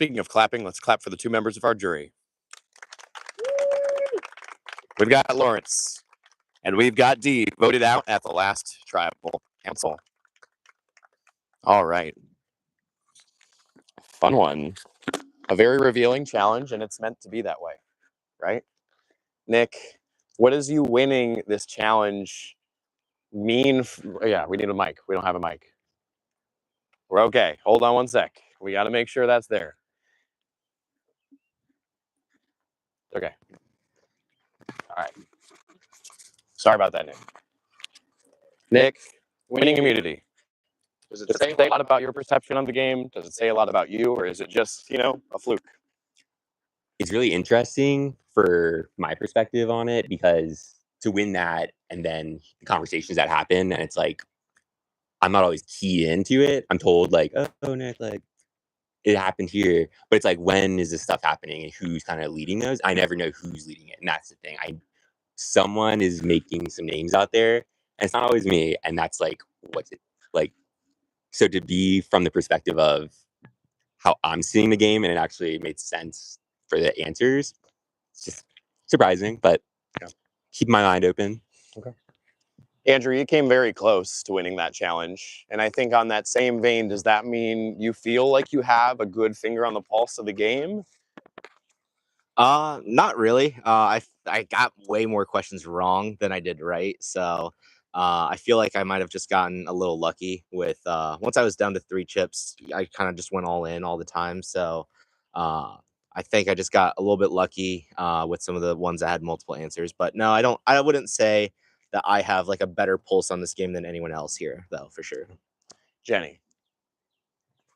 speaking of clapping, let's clap for the 2 members of our jury. We've got Lawrence and we've got Dee voted out at the last tribal council. All right. Fun one. A very revealing challenge, and it's meant to be that way, right? Nick, what does you winning this challenge mean? Yeah, we need a mic. We don't have a mic. We're okay. Hold on one sec. We got to make sure that's there. Okay. All right. Sorry about that, Nick. Nick, winning immunity. Does it say a lot about your perception of the game? Does it say a lot about you, or is it just, a fluke? It's really interesting for my perspective on it, because to win that and then the conversations that happen, and it's like, I'm not always keyed into it. I'm told like, oh, Nick, like it happened here. But it's like, when is this stuff happening and who's kind of leading those? I never know who's leading it. And that's the thing. Someone is making some names out there, and it's not always me. And that's like, what's it like? So to be from the perspective of how I'm seeing the game, and it actually made sense for the answers, it's just surprising, but keep my mind open. Okay. Andrew, you came very close to winning that challenge. And I think on that same vein, does that mean you feel like you have a good finger on the pulse of the game? Not really. I got way more questions wrong than I did right. So I feel like I might have just gotten a little lucky with once I was down to 3 chips, I kind of just went all in all the time. So I think I just got a little bit lucky with some of the ones that had multiple answers. But no, I wouldn't say that I have like a better pulse on this game than anyone else here, though, for sure. Jenny,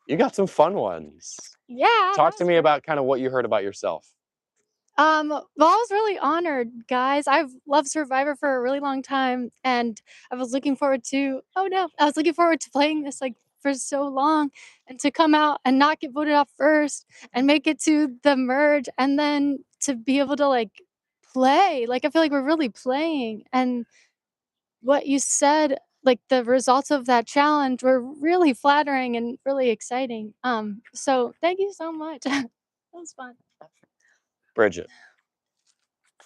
you got some fun ones. Yeah. Talk to me about kind of what you heard about yourself. Well, I was really honored, guys. I've loved SuRVAvor for a really long time, and I was looking forward to playing this like for so long, and to come out and not get voted off first and make it to the merge, and then to be able to like play. Like I feel like we're really playing, and what you said, like the results of that challenge were really flattering and really exciting. So thank you so much. That was fun. Bridget,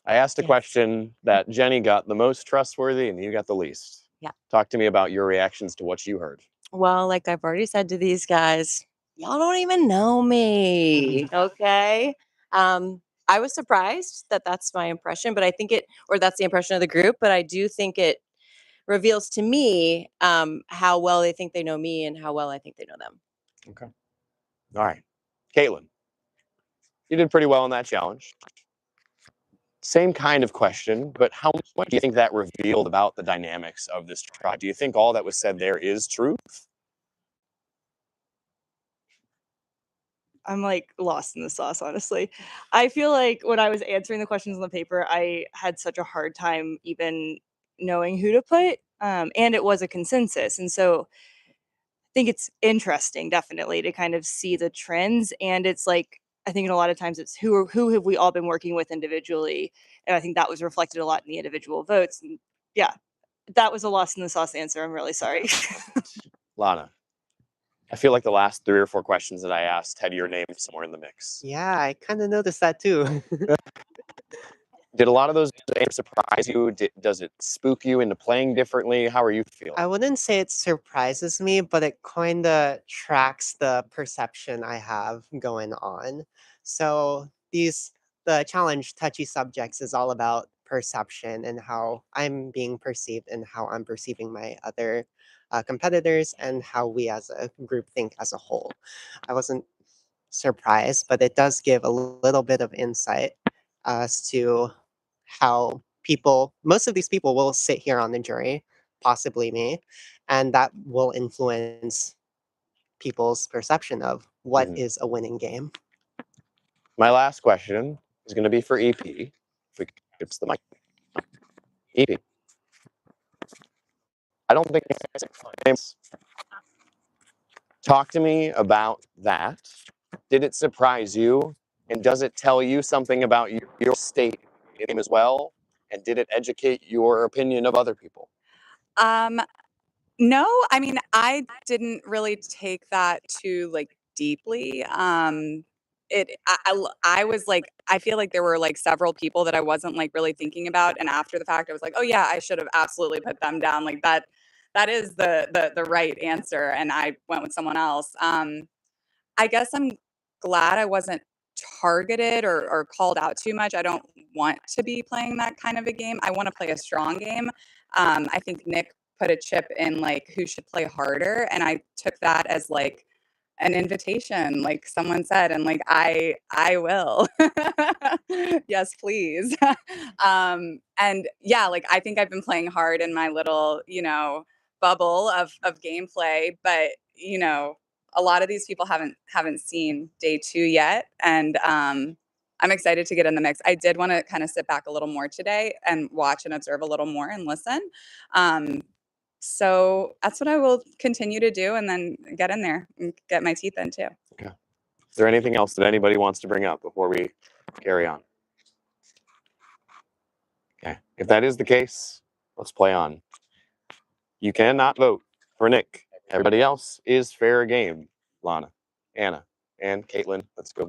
I asked a question that Jenny got the most trustworthy and you got the least. Yeah. Talk to me about your reactions to what you heard. Well, like I've already said to these guys, y'all don't even know me. Okay. I was surprised that that's my impression, but I think that's the impression of the group, but I do think it reveals to me how well they think they know me and how well I think they know them. Okay. All right. Caitlin, you did pretty well in that challenge. Same kind of question, but how much do you think that revealed about the dynamics of this tribe? Do you think all that was said there is truth? I'm like lost in the sauce, honestly. I feel like when I was answering the questions on the paper, I had such a hard time even knowing who to put. And it was a consensus. And so I think it's interesting, definitely, to kind of see the trends. And it's like, I think a lot of times it's who have we all been working with individually? And I think that was reflected a lot in the individual votes. And yeah, that was a lost in the sauce answer. I'm really sorry. Lana, I feel like the last 3 or 4 questions that I asked had your name somewhere in the mix. Yeah, I kind of noticed that too. Did a lot of those names surprise you? Does it spook you into playing differently? How are you feeling? I wouldn't say it surprises me, but it kind of tracks the perception I have going on. So the challenge Touchy Subjects is all about perception and how I'm being perceived and how I'm perceiving my other competitors and how we as a group think as a whole. I wasn't surprised, but it does give a little bit of insight as to how most of these people will sit here on the jury, possibly me, and that will influence people's perception of what is a winning game. My last question is going to be for EP. If we get the mic. EP. I don't think it's talk to me about that. Did it surprise you? And does it tell you something about your state game as well? And did it educate your opinion of other people? No, I mean, I didn't really take that too like deeply. I was like, I feel like there were like several people that I wasn't like really thinking about, and after the fact, I was like, oh yeah, I should have absolutely put them down. Like that is the right answer, and I went with someone else. I guess I'm glad I wasn't targeted or called out too much. I don't want to be playing that kind of a game. I want to play a strong game. I think Nick put a chip in like who should play harder, and I took that as like an invitation, like someone said, and like I will. Yes, please. And yeah, like I think I've been playing hard in my little, bubble of gameplay, but a lot of these people haven't seen day 2 yet, and I'm excited to get in the mix. I did want to kind of sit back a little more today and watch and observe a little more and listen. So that's what I will continue to do, and then get in there and get my teeth in too. Okay. Is there anything else that anybody wants to bring up before we carry on? Okay. If that is the case, let's play on. You cannot vote for Nick. Everybody else is fair game. Lana, Anna, and Caitlin. Let's go.